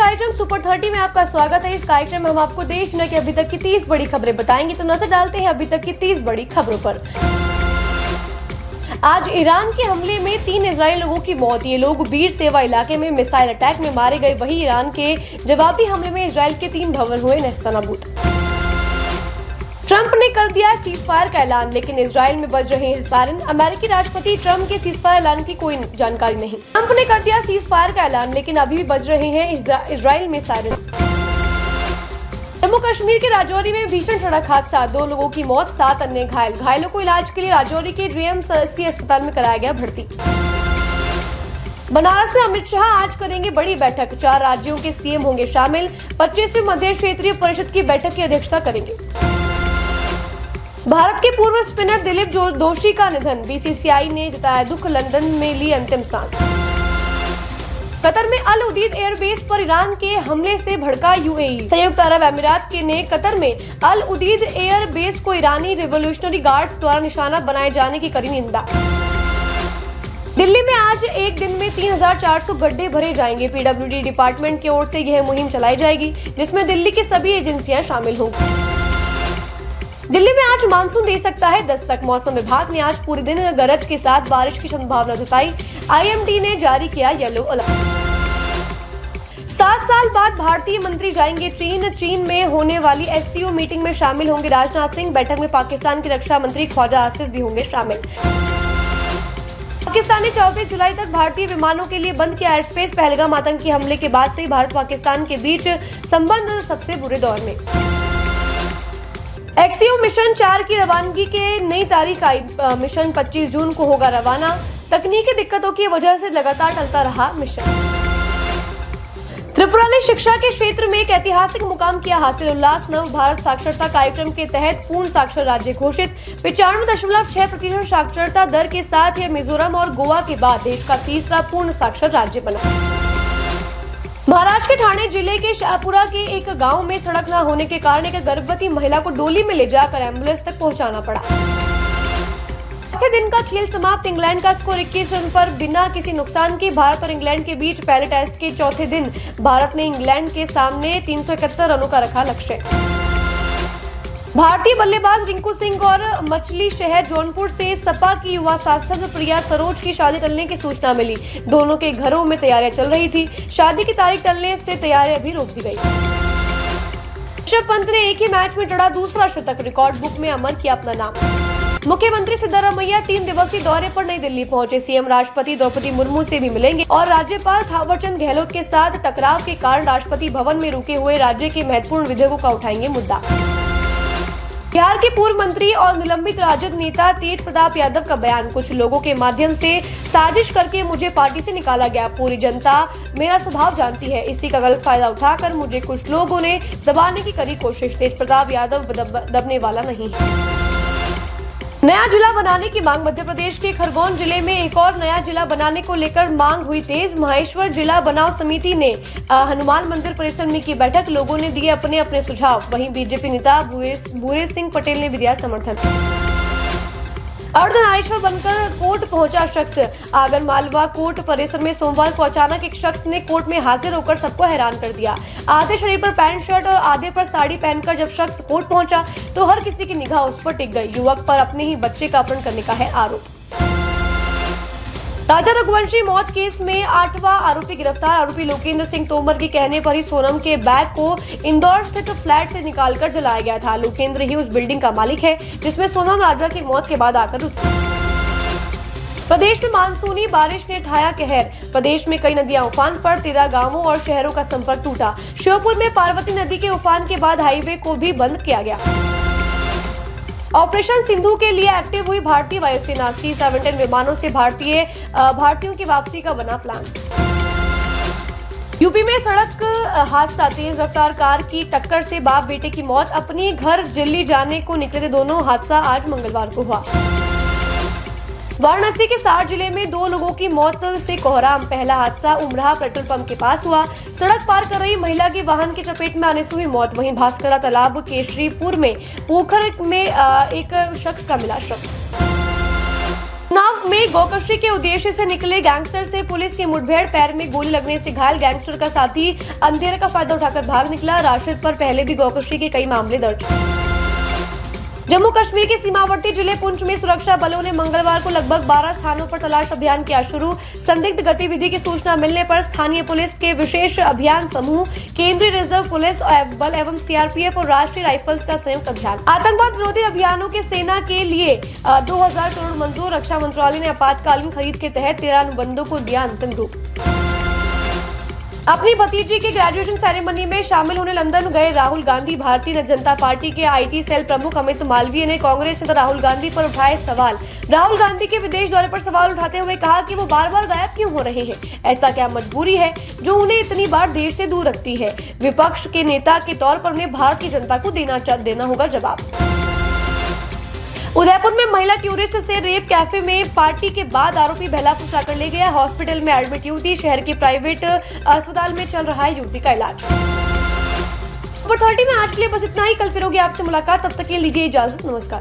कार्यक्रम सुपर 30 में आपका स्वागत है। इस कार्यक्रम में हम आपको देश दुनिया की अभी तक की 30 बड़ी खबरें बताएंगे। तो नजर डालते हैं अभी तक की 30 बड़ी खबरों पर। आज ईरान के हमले में 3 इजरायली लोगों की मौत। ये लोग बीर सेवा इलाके में मिसाइल अटैक में मारे गए। वहीं ईरान के जवाबी हमले में इजरायल के 3 भवन हुए नेस्तनाबूद। ट्रंप ने कर दिया सीजफायर का ऐलान, लेकिन इजरायल में बज रहे हैं सायरन। अमेरिकी राष्ट्रपति ट्रंप के सीजफायर ऐलान की कोई जानकारी नहीं। ट्रंप ने कर दिया सीजफायर का ऐलान, लेकिन अभी भी बज रहे हैं इजरायल में सायरन। जम्मू कश्मीर के राजौरी में भीषण सड़क हादसा, 2 लोगों की मौत, 7 अन्य घायल। घायलों को इलाज के लिए राजौरी के DMC अस्पताल में कराया गया भर्ती। बनारस में अमित शाह आज करेंगे बड़ी बैठक, 4 राज्यों के CM होंगे शामिल। 25वीं मध्य क्षेत्रीय परिषद की बैठक की अध्यक्षता करेंगे। भारत के पूर्व स्पिनर दिलीप दोषी का निधन, BCCI ने जताया दुख, लंदन में ली अंतिम सांस। कतर में अल उदीद एयरबेस पर ईरान के हमले से भड़का UAE। संयुक्त अरब अमीरात ने कतर में अल उदीद एयरबेस को ईरानी रिवोल्यूशनरी गार्ड्स द्वारा निशाना बनाए जाने की करी निंदा। दिल्ली में आज एक दिन में 3400 गड्ढे भरे जाएंगे। PWD डिपार्टमेंट की ओर से यह मुहिम चलाई जाएगी, जिसमें दिल्ली की सभी एजेंसियां शामिल होंगी। दिल्ली में आज मानसून दे सकता है दस्तक, मौसम विभाग ने आज पूरे दिन गरज के साथ बारिश की संभावना जताई। IMD ने जारी किया येलो अलर्ट। 7 साल बाद भारतीय मंत्री जाएंगे चीन में होने वाली SCO मीटिंग में शामिल होंगे राजनाथ सिंह। बैठक में पाकिस्तान के रक्षा मंत्री ख्वाजा आसिफ भी होंगे शामिल। पाकिस्तान ने 34 जुलाई तक भारतीय विमानों के लिए बंद किया एयर स्पेस। पहलगाम आतंकी हमले के बाद से भारत पाकिस्तान के बीच संबंध सबसे बुरे दौर में। एक्सियो मिशन 4 की रवानगी के नई तारीख आई। मिशन 25 जून को होगा रवाना। तकनीकी दिक्कतों की वजह से लगातार टलता रहा मिशन। त्रिपुरा ने शिक्षा के क्षेत्र में एक ऐतिहासिक मुकाम किया हासिल। उल्लास नव भारत साक्षरता कार्यक्रम के तहत पूर्ण साक्षर राज्य घोषित। 95.6% साक्षरता दर के साथ यह मिजोरम और गोवा के बाद देश का तीसरा पूर्ण साक्षर राज्य बना। महाराष्ट्र के ठाणे जिले के शाहपुरा के एक गांव में सड़क न होने के कारण एक गर्भवती महिला को डोली में ले जाकर एम्बुलेंस तक पहुंचाना पड़ा। चौथे दिन का खेल समाप्त। इंग्लैंड का स्कोर 21 रन पर बिना किसी नुकसान के। भारत और इंग्लैंड के बीच पहले टेस्ट के चौथे दिन भारत ने इंग्लैंड के सामने 371 रनों का रखा लक्ष्य। भारतीय बल्लेबाज रिंकू सिंह और मछली शहर जौनपुर से सपा की युवा सांसद प्रिया सरोज की शादी टलने की सूचना मिली। दोनों के घरों में तैयारियां चल रही थी। शादी की तारीख टलने से तैयारियां भी रोक दी गई। ऋषभ पंत ने एक ही मैच में जड़ा दूसरा शतक, रिकॉर्ड बुक में अमर किया अपना नाम। मुख्यमंत्री सिद्धारमैया 3 दिवसीय दौरे पर नई दिल्ली पहुंचे। CM राष्ट्रपति द्रौपदी मुर्मू से भी मिलेंगे और राज्यपाल थावरचंद गहलोत के साथ टकराव के कारण राष्ट्रपति भवन में रुके हुए राज्य के महत्वपूर्ण विधेयकों का उठाएंगे मुद्दा। बिहार के पूर्व मंत्री और निलंबित राजद नेता तेज प्रताप यादव का बयान, कुछ लोगों के माध्यम से साजिश करके मुझे पार्टी से निकाला गया। पूरी जनता मेरा स्वभाव जानती है। इसी का गलत फायदा उठाकर मुझे कुछ लोगों ने दबाने की करी कोशिश। तेज प्रताप यादव दबने वाला नहीं है। नया जिला बनाने की मांग। मध्य प्रदेश के खरगोन जिले में एक और नया जिला बनाने को लेकर मांग हुई तेज। महेश्वर जिला बनाव समिति ने हनुमान मंदिर परिसर में की बैठक। लोगों ने दिए अपने अपने सुझाव। वहीं बीजेपी नेता भूरे सिंह पटेल ने भी दिया समर्थन। अर्धनारीश्वर बनकर कोर्ट पहुंचा शख्स। आगर मालवा कोर्ट परिसर में सोमवार को अचानक एक शख्स ने कोर्ट में हाजिर होकर सबको हैरान कर दिया। आधे शरीर पर पैंट शर्ट और आधे पर साड़ी पहनकर जब शख्स कोर्ट पहुंचा तो हर किसी की निगाह उस पर टिक गई। युवक पर अपने ही बच्चे का अपहरण करने का है आरोप। राजा रघुवंशी मौत केस में 8वां आरोपी गिरफ्तार। आरोपी लोकेंद्र सिंह तोमर के कहने पर ही सोनम के बैग को इंदौर स्थित फ्लैट से निकालकर जलाया गया था। लोकेंद्र ही उस बिल्डिंग का मालिक है जिसमें सोनम राजा की मौत के बाद आकर रुकी। प्रदेश में मानसूनी बारिश ने ढाया कहर। प्रदेश में कई नदियां उफान पर, 13 गांवों और शहरों का संपर्क टूटा। श्योपुर में पार्वती नदी के उफान के बाद हाईवे को भी बंद किया गया। ऑपरेशन सिंधु के लिए एक्टिव हुई भारतीय वायुसेना। C-17 विमानों से भारतीयों की वापसी का बना प्लान। यूपी में सड़क हादसा, तेज रफ्तार कार की टक्कर से बाप बेटे की मौत। अपनी घर दिल्ली जाने को निकले थे दोनों। हादसा आज मंगलवार को हुआ। वाराणसी के सार जिले में 2 लोगों की मौत से कोहराम। पहला हादसा उमराह पेट्रोल पंप के पास हुआ। सड़क पार कर रही महिला की वाहन की चपेट में आने से हुई मौत। वहीं भास्करा तालाब केशरीपुर में पोखर में एक शख्स का मिला शव। चुनाव में गौकशी के उद्देश्य से निकले गैंगस्टर से पुलिस की मुठभेड़, पैर में गोली लगने से घायल गैंगस्टर का साथी अंधेरे का फायदा उठाकर भाग निकला। राशिद पर पहले भी गौकशी के कई मामले दर्ज। जम्मू कश्मीर के सीमावर्ती जिले पुंछ में सुरक्षा बलों ने मंगलवार को लगभग 12 स्थानों पर तलाश अभियान किया शुरू। संदिग्ध गतिविधि की सूचना मिलने पर स्थानीय पुलिस के विशेष अभियान समूह, केंद्रीय रिजर्व पुलिस बल एवं सीआरपीएफ और राष्ट्रीय राइफल्स का संयुक्त अभियान। आतंकवाद विरोधी अभियानों के सेना के लिए 2000 करोड़ मंजूर। रक्षा मंत्रालय ने आपातकालीन खरीद के तहत 13 अनुबंधों को दिया अंतिम रूप। अपनी भतीजी की ग्रेजुएशन सेरेमनी में शामिल होने लंदन गए राहुल गांधी। भारतीय जनता पार्टी के आईटी सेल प्रमुख अमित मालवीय ने कांग्रेस नेता राहुल गांधी पर उठाए सवाल। राहुल गांधी के विदेश दौरे पर सवाल उठाते हुए कहा कि वो बार बार गायब क्यों हो रहे हैं। ऐसा क्या मजबूरी है जो उन्हें इतनी बार देश से दूर रखती है। विपक्ष के नेता के तौर पर उन्हें भारतीय जनता को देना होगा जवाब। उदयपुर में महिला टूरिस्ट से रेप, कैफे में पार्टी के बाद आरोपी बहला फुसा कर ले गया। हॉस्पिटल में एडमिट युवती, शहर के प्राइवेट अस्पताल में चल रहा है युवती का इलाज। ओवर 30 में आज के लिए बस इतना ही। कल फिर होगी आपसे मुलाकात, तब तक के लिए लीजिए इजाजत। नमस्कार।